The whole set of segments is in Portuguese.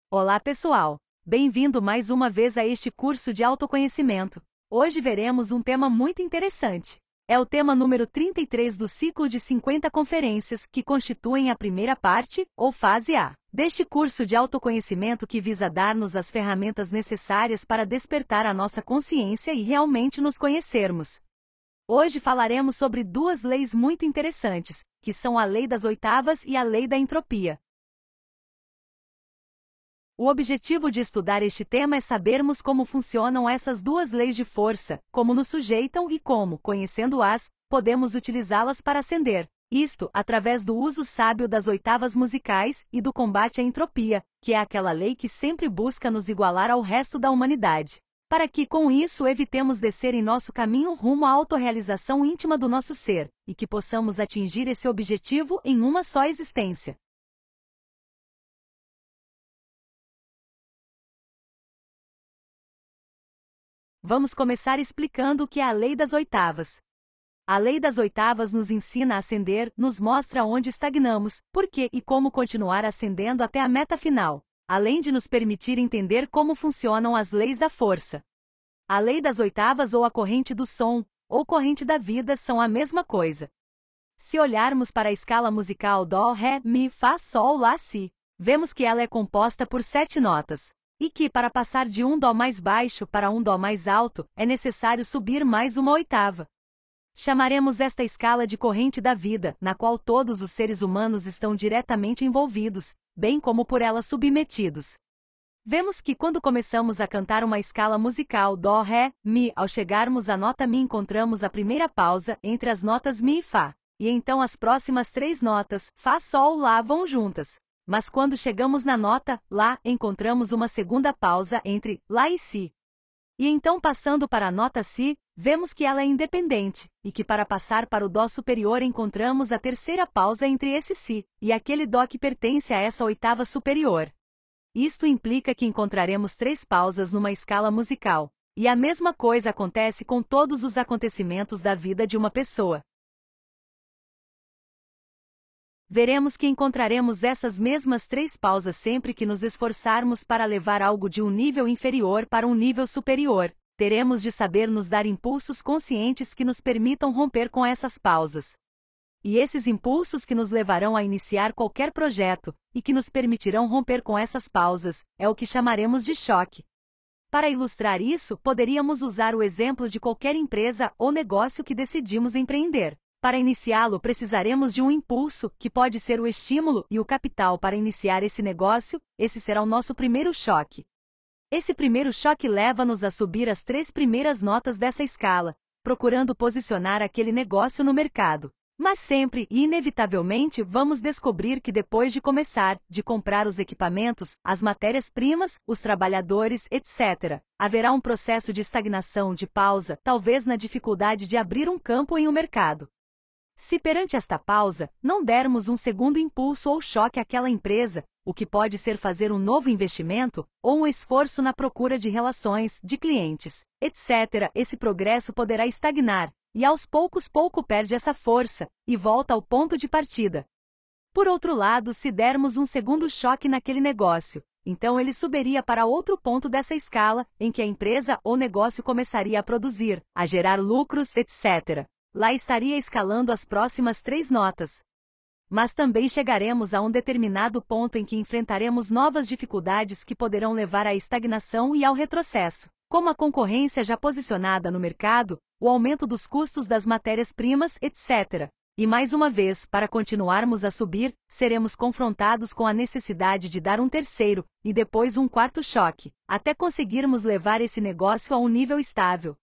Olá, pessoal! Bem-vindo mais uma vez a este curso de autoconhecimento. Hoje veremos um tema muito interessante. É o tema número 33 do ciclo de 50 conferências que constituem a primeira parte, ou fase A, deste curso de autoconhecimento que visa dar-nos as ferramentas necessárias para despertar a nossa consciência e realmente nos conhecermos. Hoje falaremos sobre duas leis muito interessantes, que são a lei das oitavas e a lei da entropia. O objetivo de estudar este tema é sabermos como funcionam essas duas leis de força, como nos sujeitam e como, conhecendo-as, podemos utilizá-las para ascender. Isto, através do uso sábio das oitavas musicais e do combate à entropia, que é aquela lei que sempre busca nos igualar ao resto da humanidade. Para que, com isso, evitemos descer em nosso caminho rumo à autorrealização íntima do nosso ser, e que possamos atingir esse objetivo em uma só existência. Vamos começar explicando o que é a lei das oitavas. A lei das oitavas nos ensina a ascender, nos mostra onde estagnamos, por quê e como continuar ascendendo até a meta final, além de nos permitir entender como funcionam as leis da força. A lei das oitavas ou a corrente do som, ou corrente da vida são a mesma coisa. Se olharmos para a escala musical Dó, Ré, Mi, Fá, Sol, Lá, Si, vemos que ela é composta por 7 notas. E que, para passar de um Dó mais baixo para um Dó mais alto, é necessário subir mais uma oitava. Chamaremos esta escala de corrente da vida, na qual todos os seres humanos estão diretamente envolvidos, bem como por ela submetidos. Vemos que quando começamos a cantar uma escala musical Dó, Ré, Mi, ao chegarmos à nota Mi encontramos a primeira pausa entre as notas Mi e Fá, e então as próximas 3 notas, Fá, Sol, Lá, vão juntas. Mas quando chegamos na nota Lá, encontramos uma segunda pausa entre Lá e Si. E então passando para a nota Si, vemos que ela é independente, e que para passar para o Dó superior encontramos a terceira pausa entre esse Si, e aquele Dó que pertence a essa oitava superior. Isto implica que encontraremos 3 pausas numa escala musical, e a mesma coisa acontece com todos os acontecimentos da vida de uma pessoa. Veremos que encontraremos essas mesmas 3 pausas sempre que nos esforçarmos para levar algo de um nível inferior para um nível superior. Teremos de saber nos dar impulsos conscientes que nos permitam romper com essas pausas. E esses impulsos que nos levarão a iniciar qualquer projeto, e que nos permitirão romper com essas pausas, é o que chamaremos de choque. Para ilustrar isso, poderíamos usar o exemplo de qualquer empresa ou negócio que decidimos empreender. Para iniciá-lo, precisaremos de um impulso, que pode ser o estímulo e o capital para iniciar esse negócio. Esse será o nosso primeiro choque. Esse primeiro choque leva-nos a subir as 3 primeiras notas dessa escala, procurando posicionar aquele negócio no mercado. Mas sempre e inevitavelmente vamos descobrir que depois de começar, de comprar os equipamentos, as matérias-primas, os trabalhadores, etc., haverá um processo de estagnação, de pausa, talvez na dificuldade de abrir um campo em um mercado. Se perante esta pausa, não dermos um segundo impulso ou choque àquela empresa, o que pode ser fazer um novo investimento, ou um esforço na procura de relações, de clientes, etc., esse progresso poderá estagnar, e aos pouco perde essa força, e volta ao ponto de partida. Por outro lado, se dermos um segundo choque naquele negócio, então ele subiria para outro ponto dessa escala, em que a empresa ou negócio começaria a produzir, a gerar lucros, etc. Lá estaria escalando as próximas 3 notas. Mas também chegaremos a um determinado ponto em que enfrentaremos novas dificuldades que poderão levar à estagnação e ao retrocesso, como a concorrência já posicionada no mercado, o aumento dos custos das matérias-primas, etc. E mais uma vez, para continuarmos a subir, seremos confrontados com a necessidade de dar um terceiro, e depois um quarto choque, até conseguirmos levar esse negócio a um nível estável.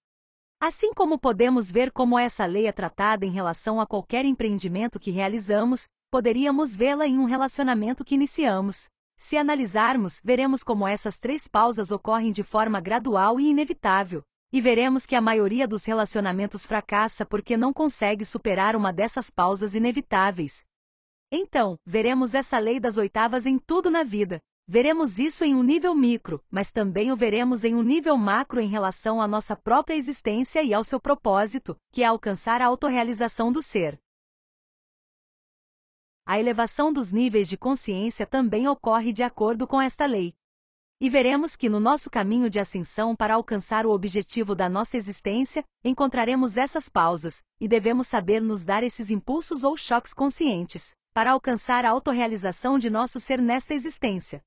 Assim como podemos ver como essa lei é tratada em relação a qualquer empreendimento que realizamos, poderíamos vê-la em um relacionamento que iniciamos. Se analisarmos, veremos como essas 3 pausas ocorrem de forma gradual e inevitável. E veremos que a maioria dos relacionamentos fracassa porque não consegue superar uma dessas pausas inevitáveis. Então, veremos essa lei das oitavas em tudo na vida. Veremos isso em um nível micro, mas também o veremos em um nível macro em relação à nossa própria existência e ao seu propósito, que é alcançar a autorrealização do ser. A elevação dos níveis de consciência também ocorre de acordo com esta lei. E veremos que no nosso caminho de ascensão para alcançar o objetivo da nossa existência, encontraremos essas pausas, e devemos saber nos dar esses impulsos ou choques conscientes, para alcançar a autorrealização de nosso ser nesta existência.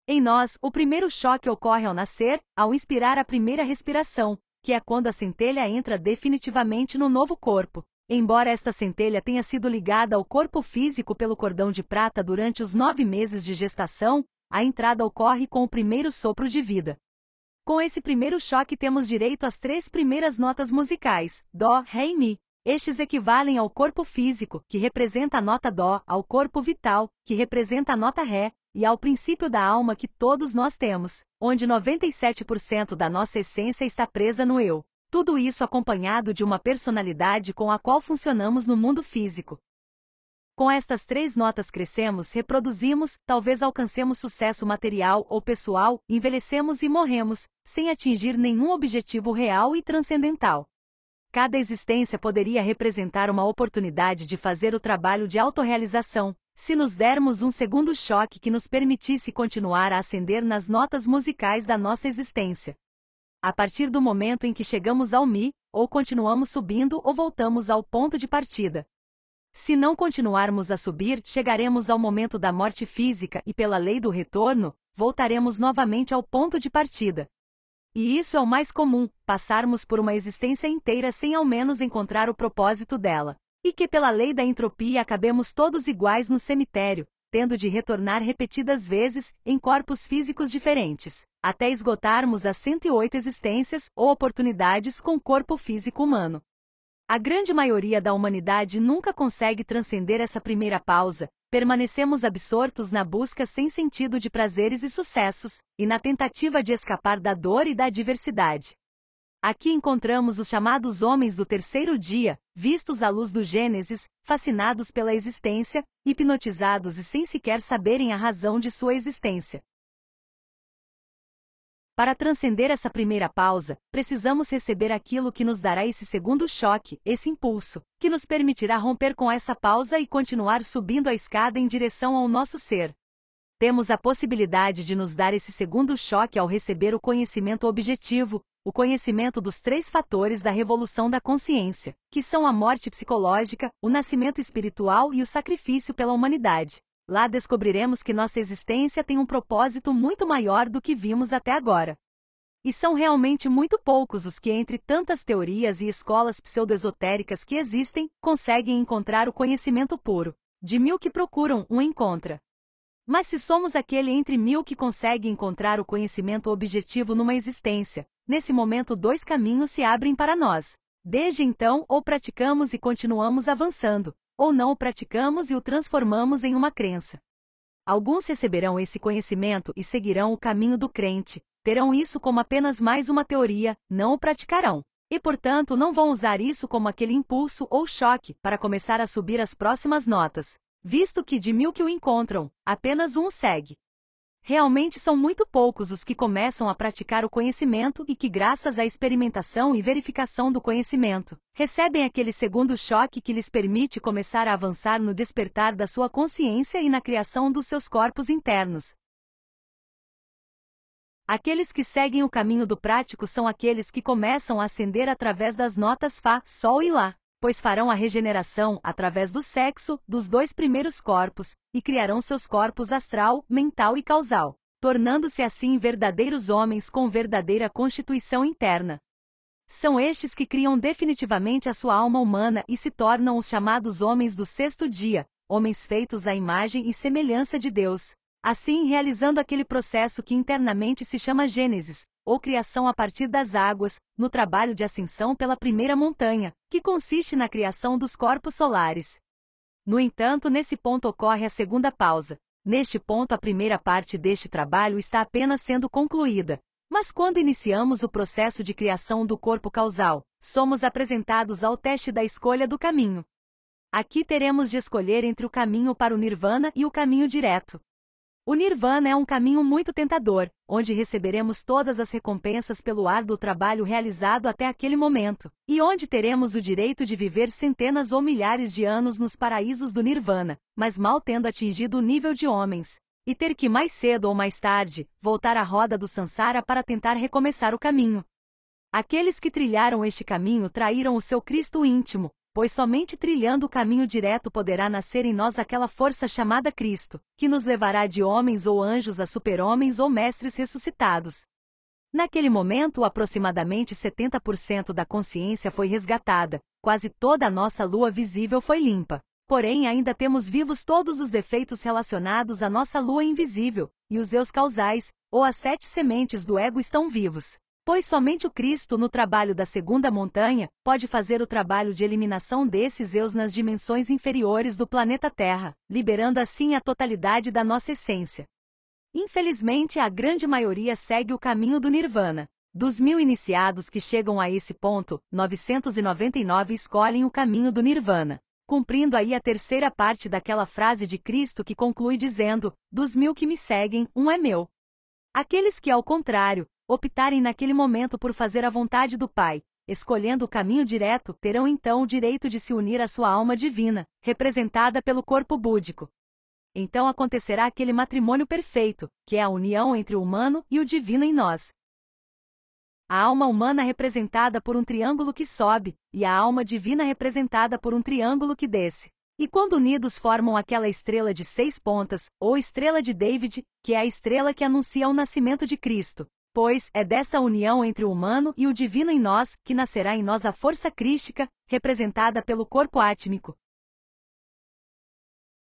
Em nós, o primeiro choque ocorre ao nascer, ao inspirar a primeira respiração, que é quando a centelha entra definitivamente no novo corpo. Embora esta centelha tenha sido ligada ao corpo físico pelo cordão de prata durante os 9 meses de gestação, a entrada ocorre com o primeiro sopro de vida. Com esse primeiro choque temos direito às 3 primeiras notas musicais, Dó, Ré e Mi. Estes equivalem ao corpo físico, que representa a nota Dó, ao corpo vital, que representa a nota Ré, e ao princípio da alma que todos nós temos, onde 97% da nossa essência está presa no eu. Tudo isso acompanhado de uma personalidade com a qual funcionamos no mundo físico. Com estas 3 notas crescemos, reproduzimos, talvez alcancemos sucesso material ou pessoal, envelhecemos e morremos, sem atingir nenhum objetivo real e transcendental. Cada existência poderia representar uma oportunidade de fazer o trabalho de autorrealização, se nos dermos um segundo choque que nos permitisse continuar a ascender nas notas musicais da nossa existência. A partir do momento em que chegamos ao Mi, ou continuamos subindo ou voltamos ao ponto de partida. Se não continuarmos a subir, chegaremos ao momento da morte física e, pela lei do retorno, voltaremos novamente ao ponto de partida. E isso é o mais comum, passarmos por uma existência inteira sem ao menos encontrar o propósito dela. E que pela lei da entropia acabemos todos iguais no cemitério, tendo de retornar repetidas vezes, em corpos físicos diferentes, até esgotarmos as 108 existências ou oportunidades com corpo físico humano. A grande maioria da humanidade nunca consegue transcender essa primeira pausa, permanecemos absortos na busca sem sentido de prazeres e sucessos, e na tentativa de escapar da dor e da adversidade. Aqui encontramos os chamados homens do terceiro dia, vistos à luz do Gênesis, fascinados pela existência, hipnotizados e sem sequer saberem a razão de sua existência. Para transcender essa primeira pausa, precisamos receber aquilo que nos dará esse segundo choque, esse impulso, que nos permitirá romper com essa pausa e continuar subindo a escada em direção ao nosso ser. Temos a possibilidade de nos dar esse segundo choque ao receber o conhecimento objetivo, o conhecimento dos 3 fatores da revolução da consciência, que são a morte psicológica, o nascimento espiritual e o sacrifício pela humanidade. Lá descobriremos que nossa existência tem um propósito muito maior do que vimos até agora. E são realmente muito poucos os que, entre tantas teorias e escolas pseudo-esotéricas que existem, conseguem encontrar o conhecimento puro. De 1000 que procuram, um encontra. Mas se somos aquele entre 1000 que consegue encontrar o conhecimento objetivo numa existência, nesse momento 2 caminhos se abrem para nós. Desde então, ou praticamos e continuamos avançando, ou não o praticamos e o transformamos em uma crença. Alguns receberão esse conhecimento e seguirão o caminho do crente, terão isso como apenas mais uma teoria, não o praticarão. E, portanto, não vão usar isso como aquele impulso ou choque para começar a subir as próximas notas, visto que de 1000 que o encontram, apenas um o segue. Realmente são muito poucos os que começam a praticar o conhecimento e que, graças à experimentação e verificação do conhecimento, recebem aquele segundo choque que lhes permite começar a avançar no despertar da sua consciência e na criação dos seus corpos internos. Aqueles que seguem o caminho do prático são aqueles que começam a ascender através das notas Fá, Sol e Lá, pois farão a regeneração através do sexo dos 2 primeiros corpos, e criarão seus corpos astral, mental e causal, tornando-se assim verdadeiros homens com verdadeira constituição interna. São estes que criam definitivamente a sua alma humana e se tornam os chamados homens do 6º dia, homens feitos à imagem e semelhança de Deus, assim realizando aquele processo que internamente se chama Gênesis, ou criação a partir das águas, no trabalho de ascensão pela primeira montanha, que consiste na criação dos corpos solares. No entanto, nesse ponto ocorre a segunda pausa. Neste ponto, a primeira parte deste trabalho está apenas sendo concluída. Mas quando iniciamos o processo de criação do corpo causal, somos apresentados ao teste da escolha do caminho. Aqui teremos de escolher entre o caminho para o Nirvana e o caminho direto. O Nirvana é um caminho muito tentador, onde receberemos todas as recompensas pelo árduo trabalho realizado até aquele momento, e onde teremos o direito de viver centenas ou milhares de anos nos paraísos do Nirvana, mas mal tendo atingido o nível de homens. e ter que mais cedo ou mais tarde, voltar à roda do Sansara para tentar recomeçar o caminho. Aqueles que trilharam este caminho traíram o seu Cristo íntimo, pois somente trilhando o caminho direto poderá nascer em nós aquela força chamada Cristo, que nos levará de homens ou anjos a super-homens ou mestres ressuscitados. Naquele momento, aproximadamente 70% da consciência foi resgatada, quase toda a nossa lua visível foi limpa. Porém, ainda temos vivos todos os defeitos relacionados à nossa lua invisível, e os eus causais, ou as 7 sementes do ego estão vivos. Pois somente o Cristo, no trabalho da segunda montanha, pode fazer o trabalho de eliminação desses eus nas dimensões inferiores do planeta Terra, liberando assim a totalidade da nossa essência. Infelizmente, a grande maioria segue o caminho do Nirvana. Dos 1000 iniciados que chegam a esse ponto, 999 escolhem o caminho do Nirvana, cumprindo aí a terceira parte daquela frase de Cristo que conclui dizendo: dos 1000 que me seguem, um é meu. Aqueles que, ao contrário, optarem naquele momento por fazer a vontade do Pai, escolhendo o caminho direto, terão então o direito de se unir à sua alma divina, representada pelo corpo búdico. Então acontecerá aquele matrimônio perfeito, que é a união entre o humano e o divino em nós. A alma humana representada por um triângulo que sobe, e a alma divina representada por um triângulo que desce. E quando unidos formam aquela estrela de 6 pontas, ou estrela de David, que é a estrela que anuncia o nascimento de Cristo. Pois é desta união entre o humano e o divino em nós que nascerá em nós a força crística, representada pelo corpo átmico.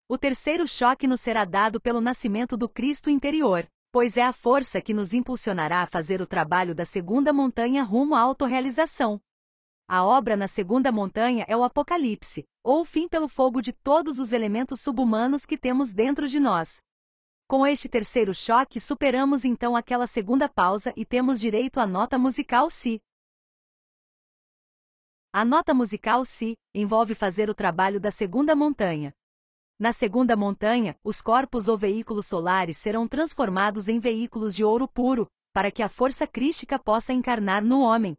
O terceiro choque nos será dado pelo nascimento do Cristo interior, pois é a força que nos impulsionará a fazer o trabalho da segunda montanha rumo à autorrealização. A obra na segunda montanha é o Apocalipse, ou o fim pelo fogo de todos os elementos subhumanos que temos dentro de nós. Com este terceiro choque superamos então aquela segunda pausa e temos direito à nota musical Si. A nota musical Si envolve fazer o trabalho da segunda montanha. Na segunda montanha, os corpos ou veículos solares serão transformados em veículos de ouro puro, para que a força crística possa encarnar no homem.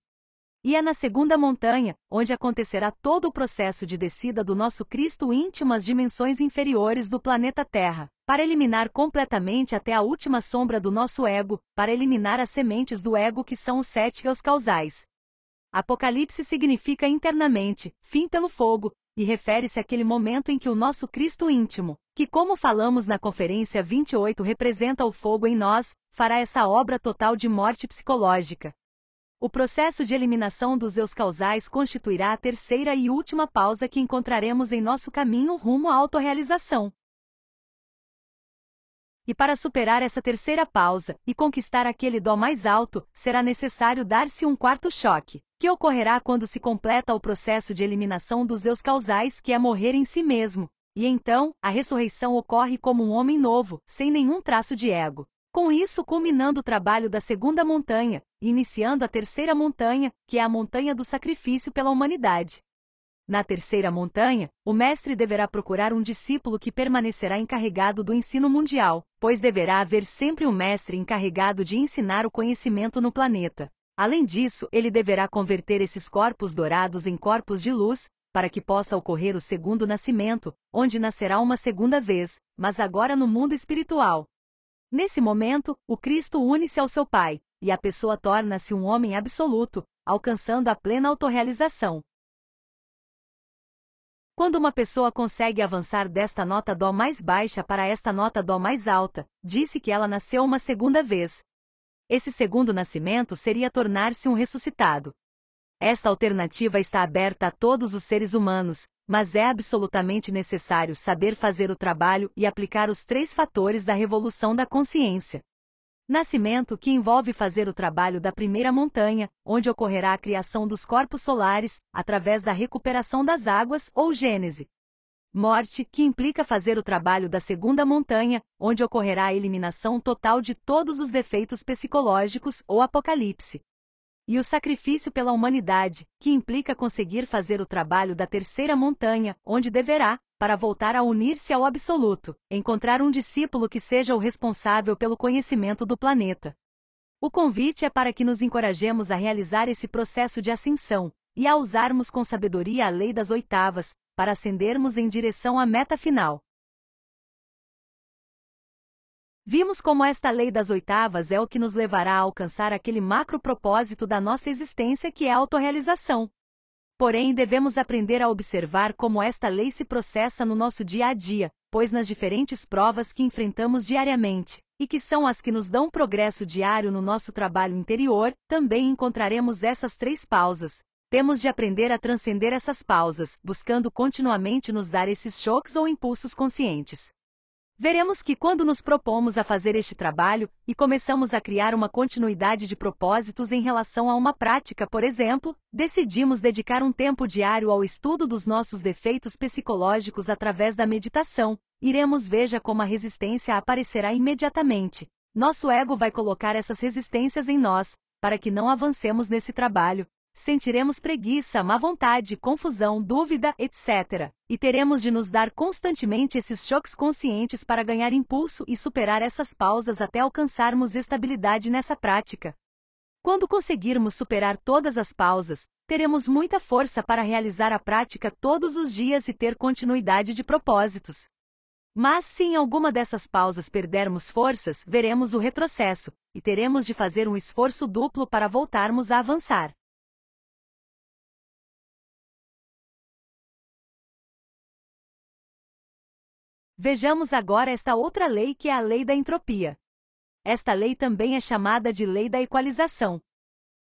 E é na segunda montanha, onde acontecerá todo o processo de descida do nosso Cristo íntimo às dimensões inferiores do planeta Terra, para eliminar completamente até a última sombra do nosso ego, para eliminar as sementes do ego que são os 7 eus causais. Apocalipse significa internamente, fim pelo fogo, e refere-se àquele momento em que o nosso Cristo íntimo, que como falamos na conferência 28 representa o fogo em nós, fará essa obra total de morte psicológica. O processo de eliminação dos eus causais constituirá a terceira e última pausa que encontraremos em nosso caminho rumo à autorrealização. E para superar essa terceira pausa e conquistar aquele dó mais alto, será necessário dar-se um quarto choque, que ocorrerá quando se completa o processo de eliminação dos eus causais, que é morrer em si mesmo. E então, a ressurreição ocorre como um homem novo, sem nenhum traço de ego. Com isso, culminando o trabalho da segunda montanha, e iniciando a terceira montanha, que é a montanha do sacrifício pela humanidade. Na terceira montanha, o mestre deverá procurar um discípulo que permanecerá encarregado do ensino mundial, pois deverá haver sempre um mestre encarregado de ensinar o conhecimento no planeta. Além disso, ele deverá converter esses corpos dourados em corpos de luz, para que possa ocorrer o segundo nascimento, onde nascerá uma segunda vez, mas agora no mundo espiritual. Nesse momento, o Cristo une-se ao seu Pai, e a pessoa torna-se um homem absoluto, alcançando a plena autorrealização. Quando uma pessoa consegue avançar desta nota Dó mais baixa para esta nota Dó mais alta, disse que ela nasceu uma segunda vez. Esse segundo nascimento seria tornar-se um ressuscitado. Esta alternativa está aberta a todos os seres humanos, mas é absolutamente necessário saber fazer o trabalho e aplicar os 3 fatores da revolução da consciência. Nascimento, que envolve fazer o trabalho da primeira montanha, onde ocorrerá a criação dos corpos solares, através da recuperação das águas ou gênese. Morte, que implica fazer o trabalho da segunda montanha, onde ocorrerá a eliminação total de todos os defeitos psicológicos ou apocalipse. E o sacrifício pela humanidade, que implica conseguir fazer o trabalho da terceira montanha, onde deverá, para voltar a unir-se ao absoluto, encontrar um discípulo que seja o responsável pelo conhecimento do planeta. O convite é para que nos encorajemos a realizar esse processo de ascensão, e a usarmos com sabedoria a lei das oitavas, para ascendermos em direção à meta final. Vimos como esta lei das oitavas é o que nos levará a alcançar aquele macro propósito da nossa existência que é a autorrealização. Porém, devemos aprender a observar como esta lei se processa no nosso dia a dia, pois nas diferentes provas que enfrentamos diariamente, e que são as que nos dão progresso diário no nosso trabalho interior, também encontraremos essas três pausas. Temos de aprender a transcender essas pausas, buscando continuamente nos dar esses choques ou impulsos conscientes. Veremos que quando nos propomos a fazer este trabalho, e começamos a criar uma continuidade de propósitos em relação a uma prática, por exemplo, decidimos dedicar um tempo diário ao estudo dos nossos defeitos psicológicos através da meditação, iremos veja como a resistência aparecerá imediatamente. Nosso ego vai colocar essas resistências em nós, para que não avancemos nesse trabalho. Sentiremos preguiça, má vontade, confusão, dúvida, etc. E teremos de nos dar constantemente esses choques conscientes para ganhar impulso e superar essas pausas até alcançarmos estabilidade nessa prática. Quando conseguirmos superar todas as pausas, teremos muita força para realizar a prática todos os dias e ter continuidade de propósitos. Mas se em alguma dessas pausas perdermos forças, veremos o retrocesso, e teremos de fazer um esforço duplo para voltarmos a avançar. Vejamos agora esta outra lei que é a lei da entropia. Esta lei também é chamada de lei da equalização.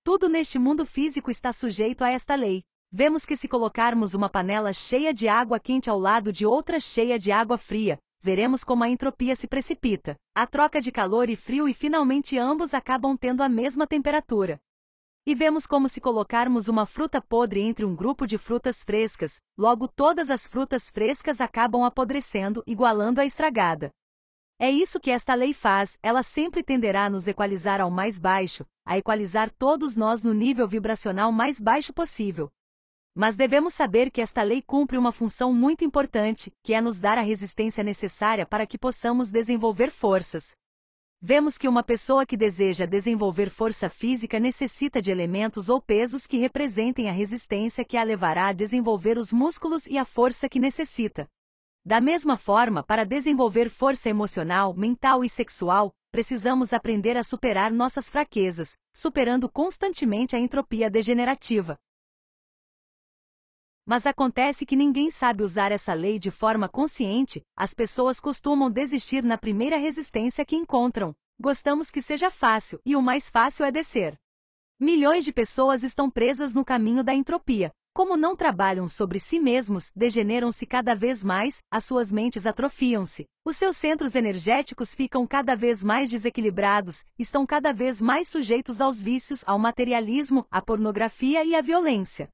Tudo neste mundo físico está sujeito a esta lei. Vemos que se colocarmos uma panela cheia de água quente ao lado de outra cheia de água fria, veremos como a entropia se precipita. A troca de calor e frio e finalmente ambos acabam tendo a mesma temperatura. E vemos como se colocarmos uma fruta podre entre um grupo de frutas frescas, logo todas as frutas frescas acabam apodrecendo, igualando a estragada. É isso que esta lei faz, ela sempre tenderá a nos equalizar ao mais baixo, a equalizar todos nós no nível vibracional mais baixo possível. Mas devemos saber que esta lei cumpre uma função muito importante, que é nos dar a resistência necessária para que possamos desenvolver forças. Vemos que uma pessoa que deseja desenvolver força física necessita de elementos ou pesos que representem a resistência que a levará a desenvolver os músculos e a força que necessita. Da mesma forma, para desenvolver força emocional, mental e sexual, precisamos aprender a superar nossas fraquezas, superando constantemente a entropia degenerativa. Mas acontece que ninguém sabe usar essa lei de forma consciente, as pessoas costumam desistir na primeira resistência que encontram. Gostamos que seja fácil, e o mais fácil é descer. Milhões de pessoas estão presas no caminho da entropia. Como não trabalham sobre si mesmos, degeneram-se cada vez mais, as suas mentes atrofiam-se, os seus centros energéticos ficam cada vez mais desequilibrados, estão cada vez mais sujeitos aos vícios, ao materialismo, à pornografia e à violência.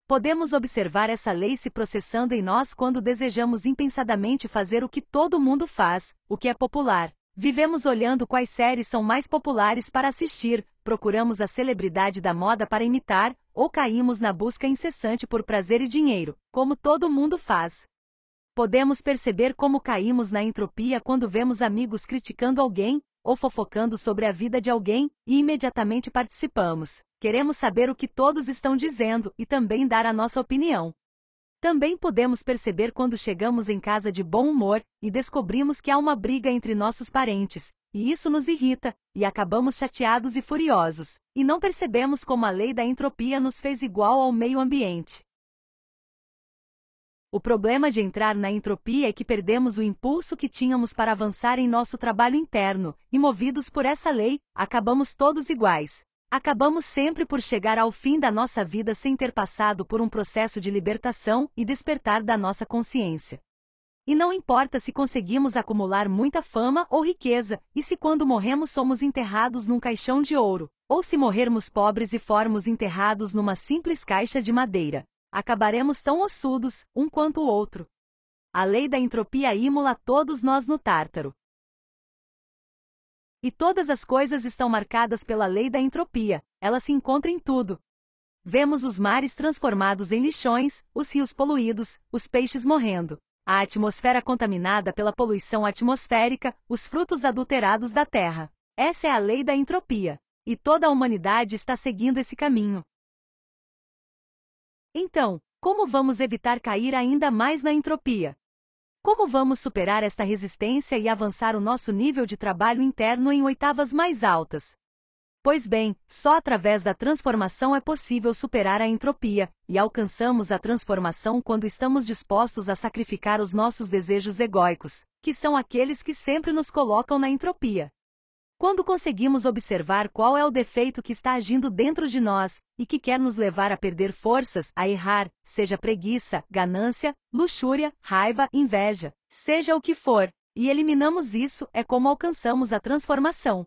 Podemos observar essa lei se processando em nós quando desejamos impensadamente fazer o que todo mundo faz, o que é popular. Vivemos olhando quais séries são mais populares para assistir, procuramos a celebridade da moda para imitar, ou caímos na busca incessante por prazer e dinheiro, como todo mundo faz. Podemos perceber como caímos na entropia quando vemos amigos criticando alguém, ou fofocando sobre a vida de alguém, e imediatamente participamos. Queremos saber o que todos estão dizendo e também dar a nossa opinião. Também podemos perceber quando chegamos em casa de bom humor e descobrimos que há uma briga entre nossos parentes, e isso nos irrita, e acabamos chateados e furiosos, e não percebemos como a lei da entropia nos fez igual ao meio ambiente. O problema de entrar na entropia é que perdemos o impulso que tínhamos para avançar em nosso trabalho interno, e movidos por essa lei, acabamos todos iguais. Acabamos sempre por chegar ao fim da nossa vida sem ter passado por um processo de libertação e despertar da nossa consciência. E não importa se conseguimos acumular muita fama ou riqueza, e se quando morremos somos enterrados num caixão de ouro, ou se morrermos pobres e formos enterrados numa simples caixa de madeira. Acabaremos tão ossudos, um quanto o outro. A lei da entropia imula todos nós no Tártaro. E todas as coisas estão marcadas pela lei da entropia, ela se encontra em tudo. Vemos os mares transformados em lixões, os rios poluídos, os peixes morrendo, a atmosfera contaminada pela poluição atmosférica, os frutos adulterados da terra. Essa é a lei da entropia. E toda a humanidade está seguindo esse caminho. Então, como vamos evitar cair ainda mais na entropia? Como vamos superar esta resistência e avançar o nosso nível de trabalho interno em oitavas mais altas? Pois bem, só através da transformação é possível superar a entropia, e alcançamos a transformação quando estamos dispostos a sacrificar os nossos desejos egóicos, que são aqueles que sempre nos colocam na entropia. Quando conseguimos observar qual é o defeito que está agindo dentro de nós, e que quer nos levar a perder forças, a errar, seja preguiça, ganância, luxúria, raiva, inveja, seja o que for, e eliminamos isso, é como alcançamos a transformação.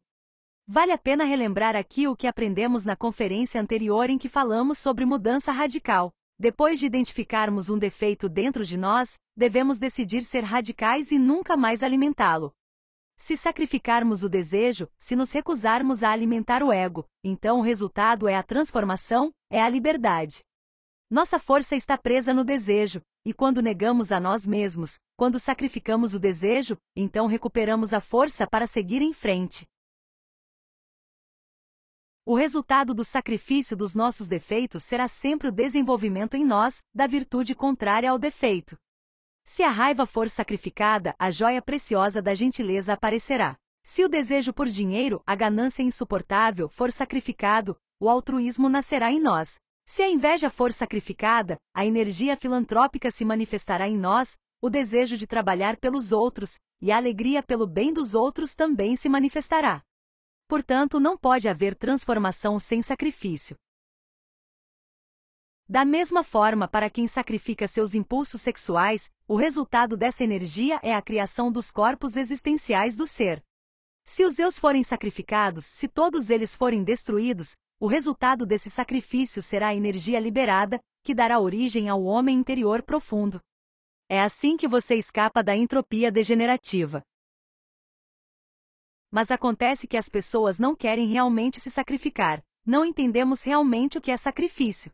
Vale a pena relembrar aqui o que aprendemos na conferência anterior em que falamos sobre mudança radical. Depois de identificarmos um defeito dentro de nós, devemos decidir ser radicais e nunca mais alimentá-lo. Se sacrificarmos o desejo, se nos recusarmos a alimentar o ego, então o resultado é a transformação, é a liberdade. Nossa força está presa no desejo, e quando negamos a nós mesmos, quando sacrificamos o desejo, então recuperamos a força para seguir em frente. O resultado do sacrifício dos nossos defeitos será sempre o desenvolvimento em nós, da virtude contrária ao defeito. Se a raiva for sacrificada, a joia preciosa da gentileza aparecerá. Se o desejo por dinheiro, a ganância insuportável, for sacrificado, o altruísmo nascerá em nós. Se a inveja for sacrificada, a energia filantrópica se manifestará em nós, o desejo de trabalhar pelos outros, e a alegria pelo bem dos outros também se manifestará. Portanto, não pode haver transformação sem sacrifício. Da mesma forma, para quem sacrifica seus impulsos sexuais, o resultado dessa energia é a criação dos corpos existenciais do ser. Se os eus forem sacrificados, se todos eles forem destruídos, o resultado desse sacrifício será a energia liberada, que dará origem ao homem interior profundo. É assim que você escapa da entropia degenerativa. Mas acontece que as pessoas não querem realmente se sacrificar, não entendemos realmente o que é sacrifício.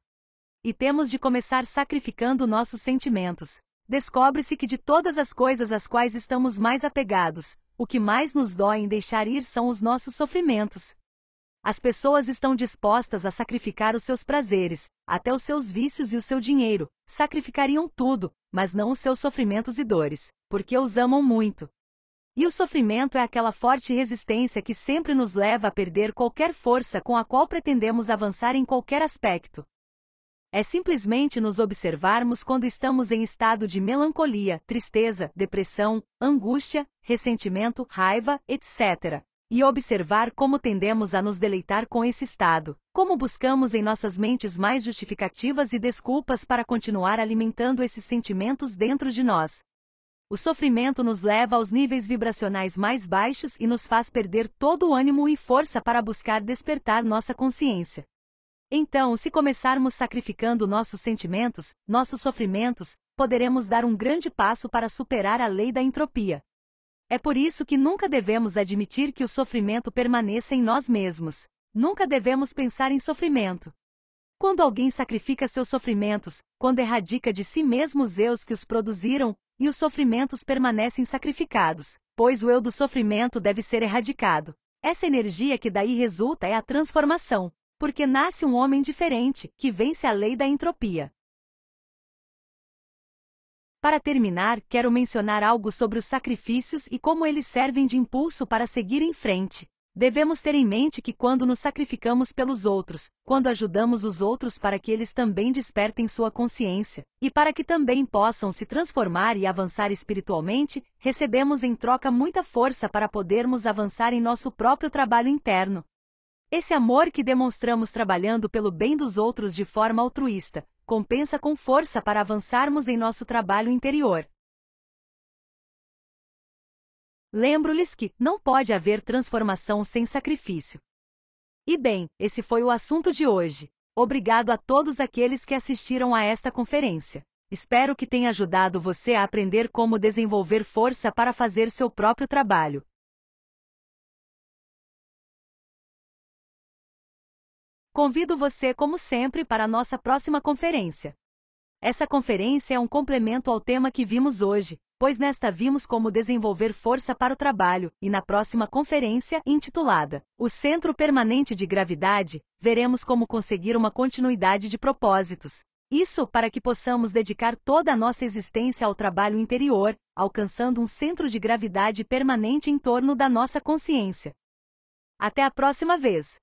E temos de começar sacrificando nossos sentimentos. Descobre-se que de todas as coisas às quais estamos mais apegados, o que mais nos dói em deixar ir são os nossos sofrimentos. As pessoas estão dispostas a sacrificar os seus prazeres, até os seus vícios e o seu dinheiro, sacrificariam tudo, mas não os seus sofrimentos e dores, porque os amam muito. E o sofrimento é aquela forte resistência que sempre nos leva a perder qualquer força com a qual pretendemos avançar em qualquer aspecto. É simplesmente nos observarmos quando estamos em estado de melancolia, tristeza, depressão, angústia, ressentimento, raiva, etc. E observar como tendemos a nos deleitar com esse estado, como buscamos em nossas mentes mais justificativas e desculpas para continuar alimentando esses sentimentos dentro de nós. O sofrimento nos leva aos níveis vibracionais mais baixos e nos faz perder todo o ânimo e força para buscar despertar nossa consciência. Então, se começarmos sacrificando nossos sentimentos, nossos sofrimentos, poderemos dar um grande passo para superar a lei da entropia. É por isso que nunca devemos admitir que o sofrimento permaneça em nós mesmos. Nunca devemos pensar em sofrimento. Quando alguém sacrifica seus sofrimentos, quando erradica de si mesmo os eus que os produziram, e os sofrimentos permanecem sacrificados, pois o eu do sofrimento deve ser erradicado. Essa energia que daí resulta é a transformação, porque nasce um homem diferente, que vence a lei da entropia. Para terminar, quero mencionar algo sobre os sacrifícios e como eles servem de impulso para seguir em frente. Devemos ter em mente que quando nos sacrificamos pelos outros, quando ajudamos os outros para que eles também despertem sua consciência, e para que também possam se transformar e avançar espiritualmente, recebemos em troca muita força para podermos avançar em nosso próprio trabalho interno. Esse amor que demonstramos trabalhando pelo bem dos outros de forma altruísta, compensa com força para avançarmos em nosso trabalho interior. Lembro-lhes que não pode haver transformação sem sacrifício. E bem, esse foi o assunto de hoje. Obrigado a todos aqueles que assistiram a esta conferência. Espero que tenha ajudado você a aprender como desenvolver força para fazer seu próprio trabalho. Convido você, como sempre, para a nossa próxima conferência. Essa conferência é um complemento ao tema que vimos hoje, pois nesta vimos como desenvolver força para o trabalho, e na próxima conferência, intitulada O Centro Permanente de Gravidade, veremos como conseguir uma continuidade de propósitos. Isso para que possamos dedicar toda a nossa existência ao trabalho interior, alcançando um centro de gravidade permanente em torno da nossa consciência. Até a próxima vez!